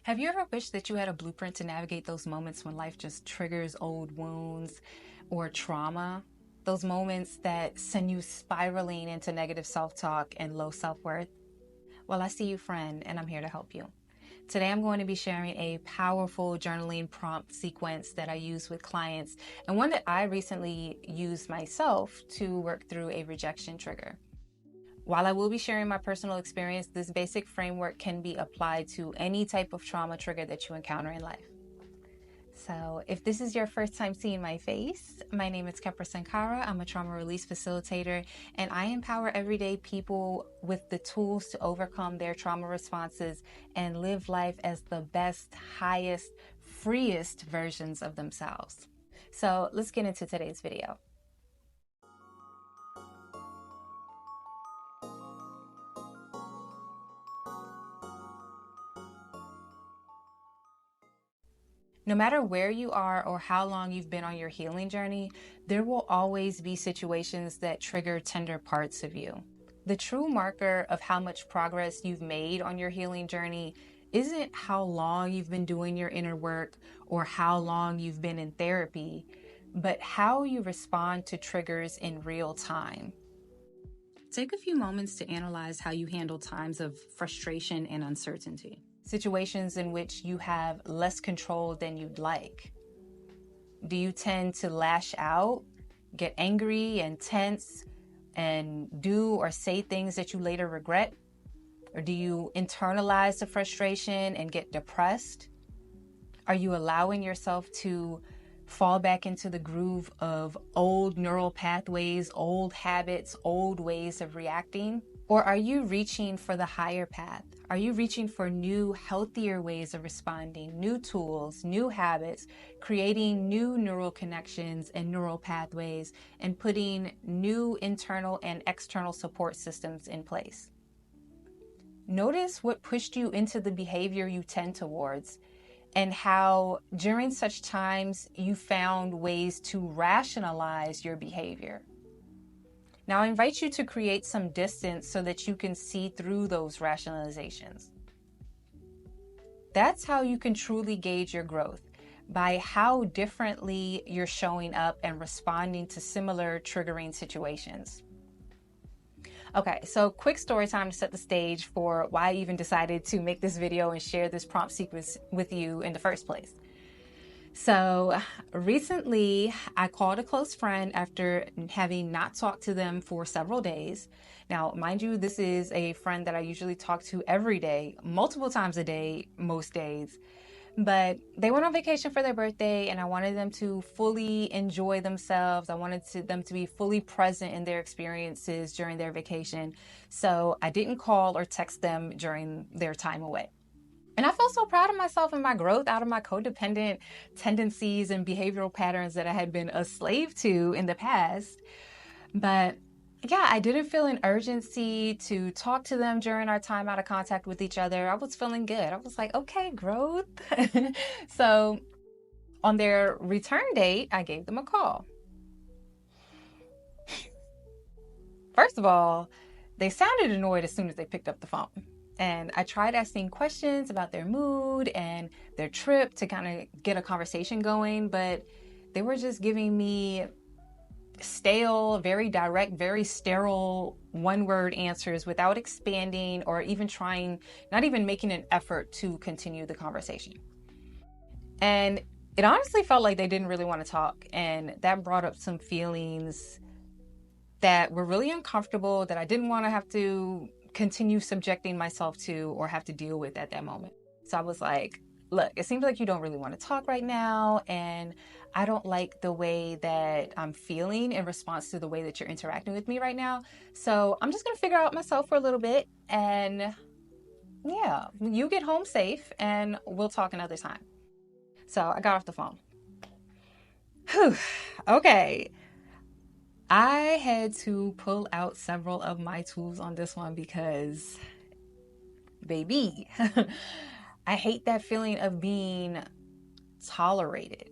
Have you ever wished that you had a blueprint to navigate those moments when life just triggers old wounds or trauma? Those moments that send you spiraling into negative self talk and low self worth? Well, I see you, friend, and I'm here to help you. Today, I'm going to be sharing a powerful journaling prompt sequence that I use with clients and one that I recently used myself to work through a rejection trigger. While I will be sharing my personal experience, this basic framework can be applied to any type of trauma trigger that you encounter in life. So if this is your first time seeing my face, my name is Kepra Sankara. I'm a trauma release facilitator, and I empower everyday people with the tools to overcome their trauma responses and live life as the best, highest, freest versions of themselves. So let's get into today's video. No matter where you are or how long you've been on your healing journey, there will always be situations that trigger tender parts of you. The true marker of how much progress you've made on your healing journey isn't how long you've been doing your inner work or how long you've been in therapy, but how you respond to triggers in real time. Take a few moments to analyze how you handle times of frustration and uncertainty. Situations in which you have less control than you'd like. Do you tend to lash out, get angry and tense, and do or say things that you later regret? Or do you internalize the frustration and get depressed? Are you allowing yourself to fall back into the groove of old neural pathways, old habits, old ways of reacting? Or are you reaching for the higher path? Are you reaching for new, healthier ways of responding, new tools, new habits, creating new neural connections and neural pathways, and putting new internal and external support systems in place? Notice what pushed you into the behavior you tend towards, and how during such times you found ways to rationalize your behavior. Now, I invite you to create some distance so that you can see through those rationalizations. That's how you can truly gauge your growth, by how differently you're showing up and responding to similar triggering situations. Okay, so quick story time to set the stage for why I even decided to make this video and share this prompt sequence with you in the first place. So recently, I called a close friend after having not talked to them for several days. Now, mind you, this is a friend that I usually talk to every day, multiple times a day, most days. But they went on vacation for their birthday, and I wanted them to fully enjoy themselves. I wanted them to be fully present in their experiences during their vacation. So I didn't call or text them during their time away. And I felt so proud of myself and my growth out of my codependent tendencies and behavioral patterns that I had been a slave to in the past. But yeah, I didn't feel an urgency to talk to them during our time out of contact with each other. I was feeling good. I was like, okay, growth. So on their return date, I gave them a call. First of all, they sounded annoyed as soon as they picked up the phone. And I tried asking questions about their mood and their trip to kind of get a conversation going, but they were just giving me stale, very direct, very sterile one-word answers without expanding or even trying, not even making an effort to continue the conversation. And it honestly felt like they didn't really want to talk, and that brought up some feelings that were really uncomfortable that I didn't want to have to continue subjecting myself to or have to deal with at that moment. So I was like, look, it seems like you don't really want to talk right now, and I don't like the way that I'm feeling in response to the way that you're interacting with me right now. So I'm just going to figure out myself for a little bit, and yeah, you get home safe and we'll talk another time. So I got off the phone. Whew. Okay. I had to pull out several of my tools on this one because, baby, I hate that feeling of being tolerated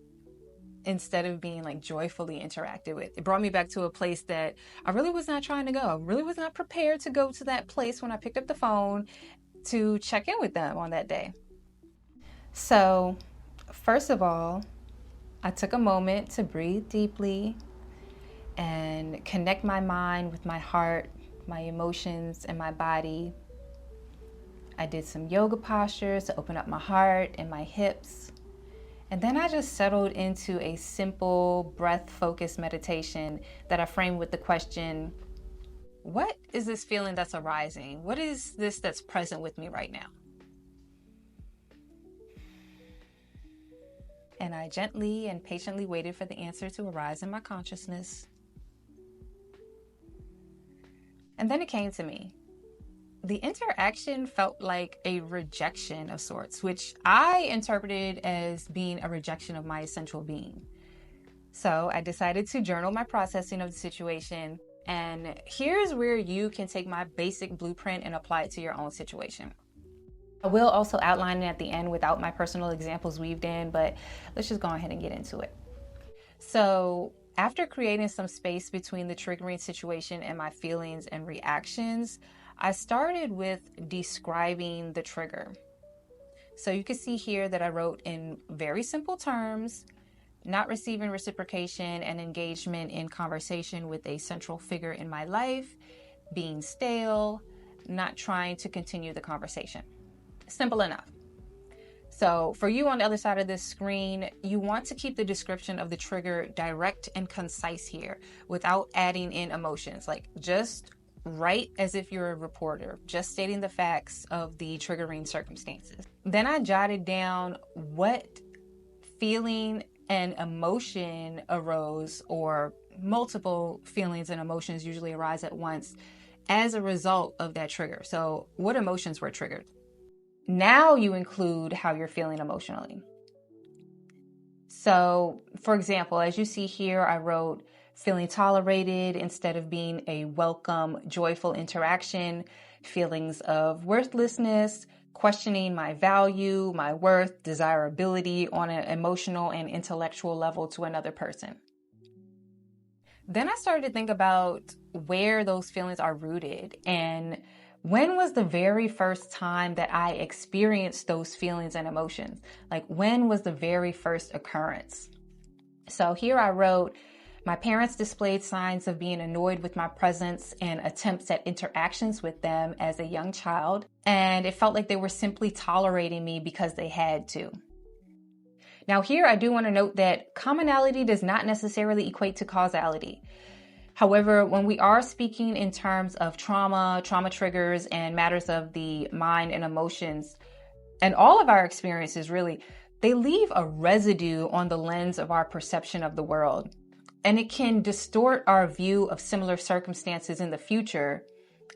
instead of being like joyfully interacted with. It brought me back to a place that I really was not trying to go. I really was not prepared to go to that place when I picked up the phone to check in with them on that day. So, first of all, I took a moment to breathe deeply and connect my mind with my heart, my emotions, and my body. I did some yoga postures to open up my heart and my hips. And then I just settled into a simple breath-focused meditation that I framed with the question, what is this feeling that's arising? What is this that's present with me right now? And I gently and patiently waited for the answer to arise in my consciousness. And then it came to me. The interaction felt like a rejection of sorts, which I interpreted as being a rejection of my essential being. So I decided to journal my processing of the situation. And here's where you can take my basic blueprint and apply it to your own situation. I will also outline it at the end without my personal examples weaved in, but let's just go ahead and get into it. So after creating some space between the triggering situation and my feelings and reactions, I started with describing the trigger. So you can see here that I wrote in very simple terms, not receiving reciprocation and engagement in conversation with a central figure in my life, being stale, not trying to continue the conversation. Simple enough. So for you on the other side of this screen, you want to keep the description of the trigger direct and concise here without adding in emotions. Like just write as if you're a reporter, just stating the facts of the triggering circumstances. Then I jotted down what feeling and emotion arose, or multiple feelings and emotions usually arise at once as a result of that trigger. So what emotions were triggered? Now you include how you're feeling emotionally. So, for example, as you see here, I wrote feeling tolerated instead of being a welcome, joyful interaction, feelings of worthlessness, questioning my value, my worth, desirability on an emotional and intellectual level to another person. Then I started to think about where those feelings are rooted and when was the very first time that I experienced those feelings and emotions? Like when was the very first occurrence? So here I wrote, my parents displayed signs of being annoyed with my presence and attempts at interactions with them as a young child. And it felt like they were simply tolerating me because they had to. Now here I do want to note that commonality does not necessarily equate to causality. However, when we are speaking in terms of trauma triggers, and matters of the mind and emotions, and all of our experiences really, they leave a residue on the lens of our perception of the world. And it can distort our view of similar circumstances in the future.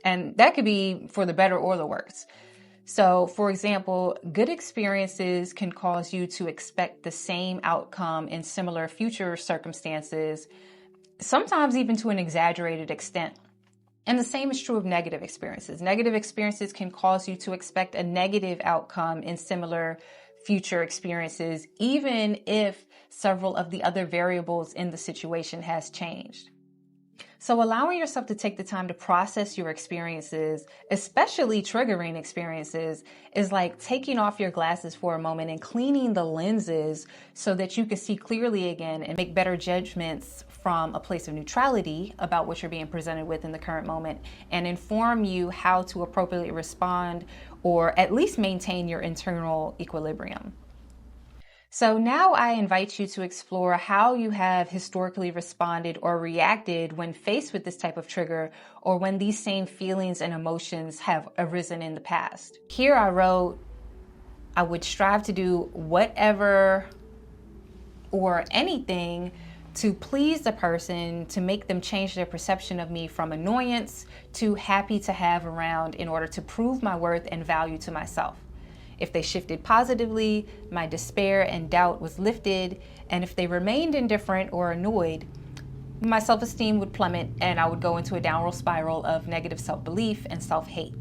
And that could be for the better or the worse. So, for example, good experiences can cause you to expect the same outcome in similar future circumstances, sometimes even to an exaggerated extent. And the same is true of negative experiences. Negative experiences can cause you to expect a negative outcome in similar future experiences, even if several of the other variables in the situation has changed. So allowing yourself to take the time to process your experiences, especially triggering experiences, is like taking off your glasses for a moment and cleaning the lenses so that you can see clearly again and make better judgments from a place of neutrality about what you're being presented with in the current moment, and inform you how to appropriately respond or at least maintain your internal equilibrium. So now I invite you to explore how you have historically responded or reacted when faced with this type of trigger, or when these same feelings and emotions have arisen in the past. Here I wrote, I would strive to do whatever or anything to please the person, to make them change their perception of me from annoyance to happy to have around in order to prove my worth and value to myself. If they shifted positively, my despair and doubt was lifted, and if they remained indifferent or annoyed, my self-esteem would plummet and I would go into a downward spiral of negative self-belief and self-hate.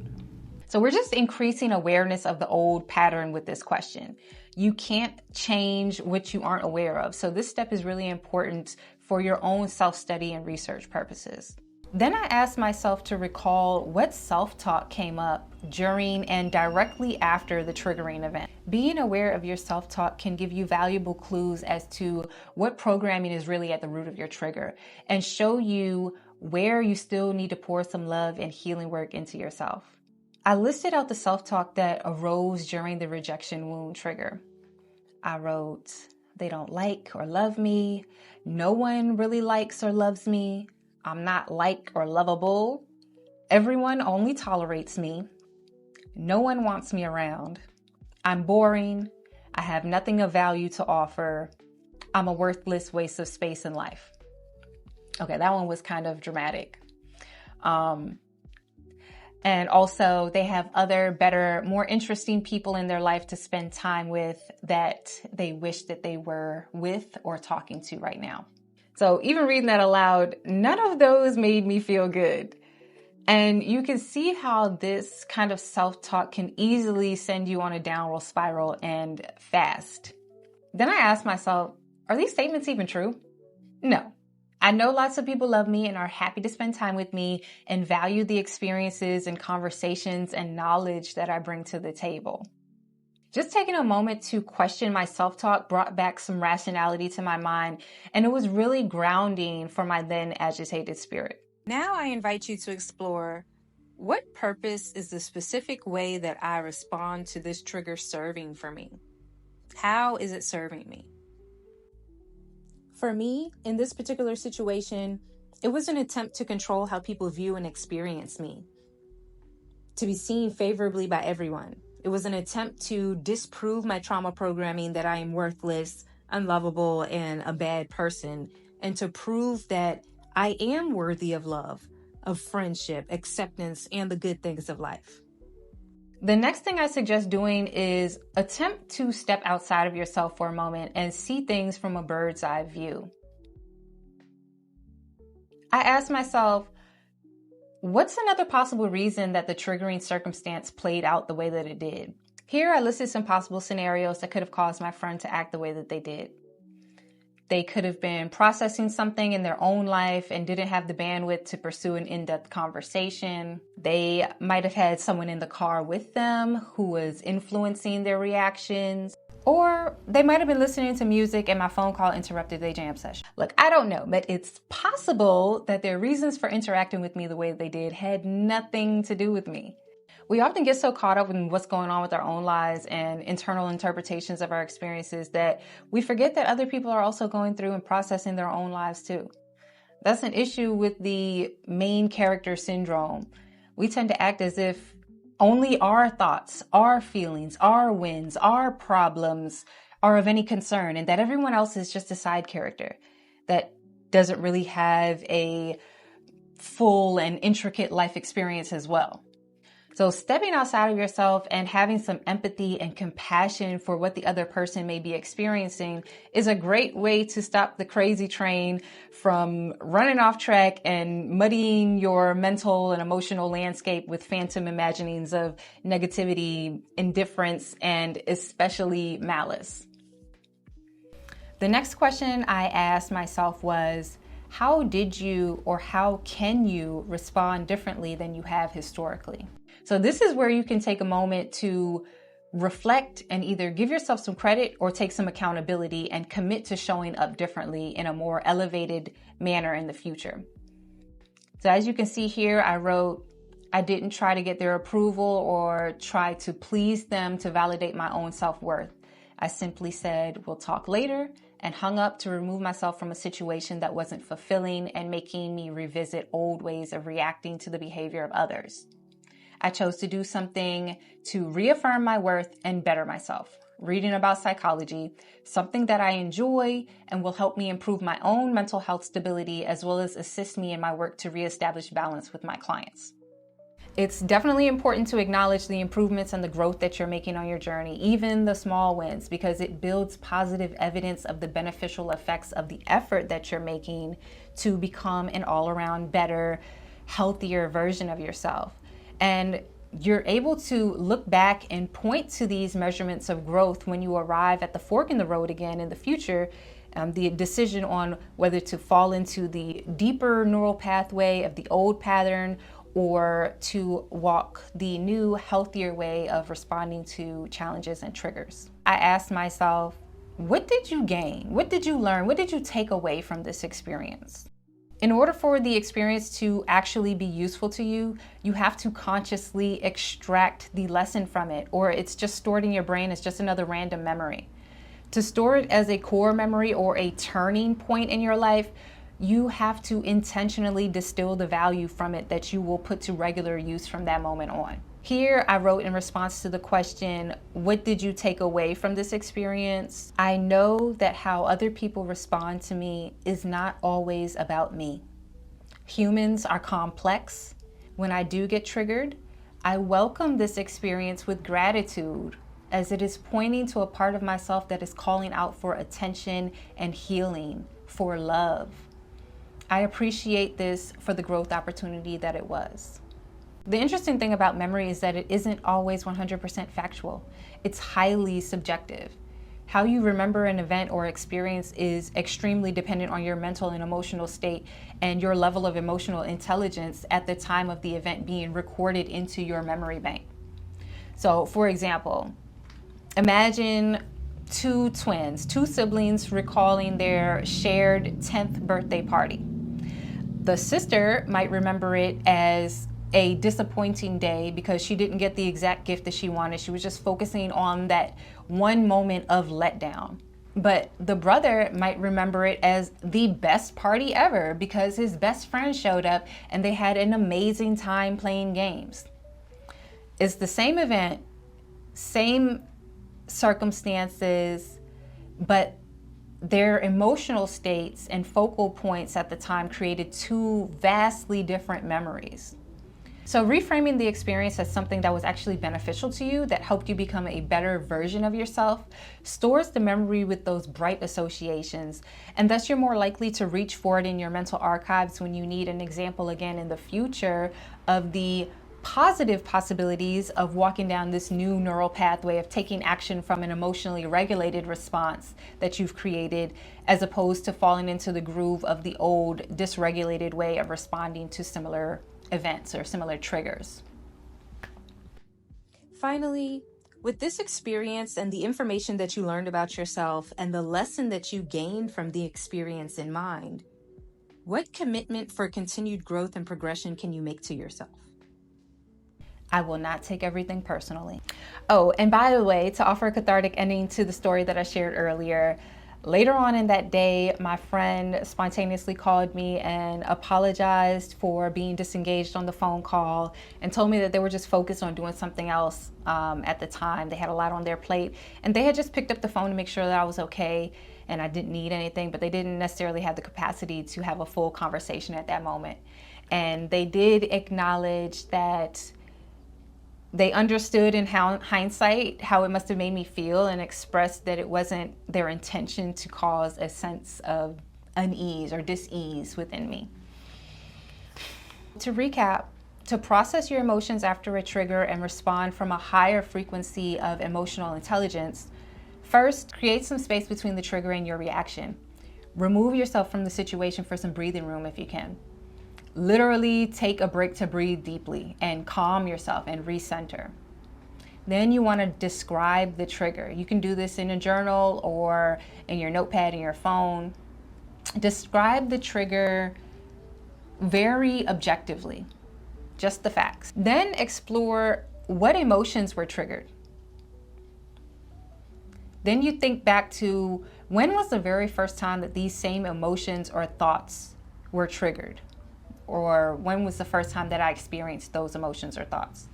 So we're just increasing awareness of the old pattern with this question. You can't change what you aren't aware of. So this step is really important for your own self-study and research purposes. Then I asked myself to recall what self-talk came up during and directly after the triggering event. Being aware of your self-talk can give you valuable clues as to what programming is really at the root of your trigger and show you where you still need to pour some love and healing work into yourself. I listed out the self-talk that arose during the rejection wound trigger. I wrote, "They don't like or love me. No one really likes or loves me. I'm not like or lovable. Everyone only tolerates me. No one wants me around. I'm boring. I have nothing of value to offer. I'm a worthless waste of space in life." Okay, that one was kind of dramatic. And also, they have other, better, more interesting people in their life to spend time with that they wish that they were with or talking to right now. So even reading that aloud, none of those made me feel good. And you can see how this kind of self-talk can easily send you on a downward spiral and fast. Then I asked myself, are these statements even true? No. I know lots of people love me and are happy to spend time with me and value the experiences and conversations and knowledge that I bring to the table. Just taking a moment to question my self-talk brought back some rationality to my mind, and it was really grounding for my then agitated spirit. Now I invite you to explore, what purpose is the specific way that I respond to this trigger serving for me? How is it serving me? For me, in this particular situation, it was an attempt to control how people view and experience me, to be seen favorably by everyone. It was an attempt to disprove my trauma programming that I am worthless, unlovable, and a bad person, and to prove that I am worthy of love, of friendship, acceptance, and the good things of life. The next thing I suggest doing is attempt to step outside of yourself for a moment and see things from a bird's eye view. I asked myself, what's another possible reason that the triggering circumstance played out the way that it did? Here I listed some possible scenarios that could have caused my friend to act the way that they did. They could have been processing something in their own life and didn't have the bandwidth to pursue an in-depth conversation. They might have had someone in the car with them who was influencing their reactions. Or they might have been listening to music and my phone call interrupted their jam session. Look, I don't know, but it's possible that their reasons for interacting with me the way they did had nothing to do with me. We often get so caught up in what's going on with our own lives and internal interpretations of our experiences that we forget that other people are also going through and processing their own lives too. That's an issue with the main character syndrome. We tend to act as if only our thoughts, our feelings, our wins, our problems are of any concern, and that everyone else is just a side character that doesn't really have a full and intricate life experience as well. So stepping outside of yourself and having some empathy and compassion for what the other person may be experiencing is a great way to stop the crazy train from running off track and muddying your mental and emotional landscape with phantom imaginings of negativity, indifference, and especially malice. The next question I asked myself was, how did you or how can you respond differently than you have historically? So this is where you can take a moment to reflect and either give yourself some credit or take some accountability and commit to showing up differently in a more elevated manner in the future. So as you can see here, I wrote, I didn't try to get their approval or try to please them to validate my own self-worth. I simply said, we'll talk later, and hung up to remove myself from a situation that wasn't fulfilling and making me revisit old ways of reacting to the behavior of others. I chose to do something to reaffirm my worth and better myself. Reading about psychology, something that I enjoy and will help me improve my own mental health stability as well as assist me in my work to reestablish balance with my clients. It's definitely important to acknowledge the improvements and the growth that you're making on your journey, even the small wins, because it builds positive evidence of the beneficial effects of the effort that you're making to become an all-around better, healthier version of yourself. And you're able to look back and point to these measurements of growth when you arrive at the fork in the road again in the future The decision on whether to fall into the deeper neural pathway of the old pattern or to walk the new, healthier way of responding to challenges and triggers. I asked myself, what did you gain? What did you learn? What did you take away from this experience? In order for the experience to actually be useful to you, you have to consciously extract the lesson from it, or it's just stored in your brain as just another random memory. To store it as a core memory or a turning point in your life, you have to intentionally distill the value from it that you will put to regular use from that moment on. Here I wrote in response to the question, what did you take away from this experience? I know that how other people respond to me is not always about me. Humans are complex. When I do get triggered, I welcome this experience with gratitude, as it is pointing to a part of myself that is calling out for attention and healing, for love. I appreciate this for the growth opportunity that it was. The interesting thing about memory is that it isn't always 100% factual. It's highly subjective. How you remember an event or experience is extremely dependent on your mental and emotional state and your level of emotional intelligence at the time of the event being recorded into your memory bank. So, for example, imagine two siblings recalling their shared 10th birthday party. The sister might remember it as a disappointing day because she didn't get the exact gift that she wanted. She was just focusing on that one moment of letdown. But the brother might remember it as the best party ever because his best friend showed up and they had an amazing time playing games. It's the same event, same circumstances, but their emotional states and focal points at the time created two vastly different memories. So reframing the experience as something that was actually beneficial to you, that helped you become a better version of yourself, stores the memory with those bright associations, and thus you're more likely to reach for it in your mental archives when you need an example again in the future of the positive possibilities of walking down this new neural pathway of taking action from an emotionally regulated response that you've created, as opposed to falling into the groove of the old dysregulated way of responding to similar events or similar triggers. Finally, with this experience and the information that you learned about yourself and the lesson that you gained from the experience in mind, what commitment for continued growth and progression can you make to yourself? I will not take everything personally. Oh, and by the way, to offer a cathartic ending to the story that I shared earlier, later on in that day, my friend spontaneously called me and apologized for being disengaged on the phone call and told me that they were just focused on doing something else at the time. They had a lot on their plate and they had just picked up the phone to make sure that I was okay and I didn't need anything, but they didn't necessarily have the capacity to have a full conversation at that moment. And they did acknowledge that they understood in hindsight how it must have made me feel and expressed that it wasn't their intention to cause a sense of unease or dis-ease within me. To recap, to process your emotions after a trigger and respond from a higher frequency of emotional intelligence, first, create some space between the trigger and your reaction. Remove yourself from the situation for some breathing room if you can. Literally take a break to breathe deeply and calm yourself and recenter. Then you want to describe the trigger. You can do this in a journal or in your notepad in your phone. Describe the trigger very objectively, just the facts. Then explore what emotions were triggered. Then you think back to when was the very first time that these same emotions or thoughts were triggered? Or when was the first time that I experienced those emotions or thoughts?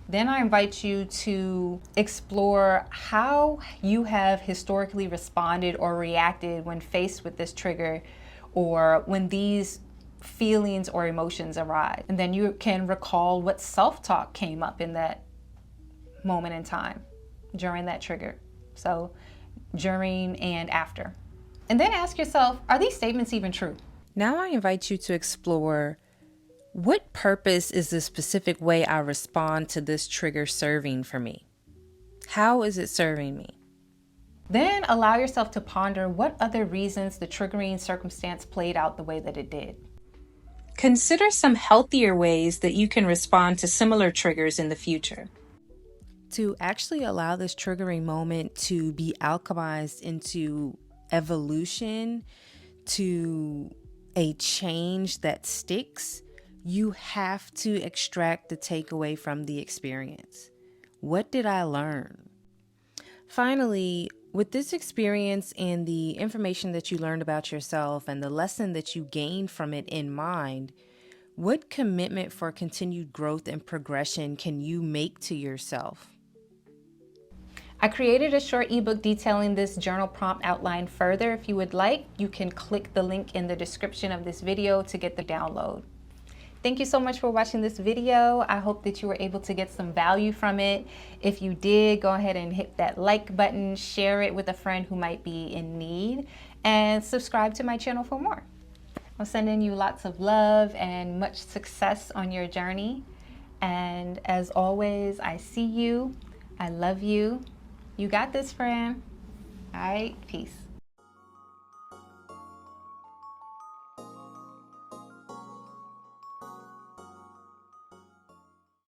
Then I invite you to explore how you have historically responded or reacted when faced with this trigger or when these feelings or emotions arise. And then you can recall what self-talk came up in that moment in time during that trigger. So during and after. And then ask yourself, are these statements even true? Now I invite you to explore, what purpose is the specific way I respond to this trigger serving for me? How is it serving me? Then allow yourself to ponder what other reasons the triggering circumstance played out the way that it did. Consider some healthier ways that you can respond to similar triggers in the future. To actually allow this triggering moment to be alchemized into evolution, to a change that sticks, you have to extract the takeaway from the experience. What did I learn? Finally, with this experience and the information that you learned about yourself and the lesson that you gained from it in mind, what commitment for continued growth and progression can you make to yourself? I created a short ebook detailing this journal prompt outline further. If you would like, you can click the link in the description of this video to get the download. Thank you so much for watching this video. I hope that you were able to get some value from it. If you did, go ahead and hit that like button, share it with a friend who might be in need, and subscribe to my channel for more. I'm sending you lots of love and much success on your journey. And as always, I see you. I love you. You got this, friend. All right, peace.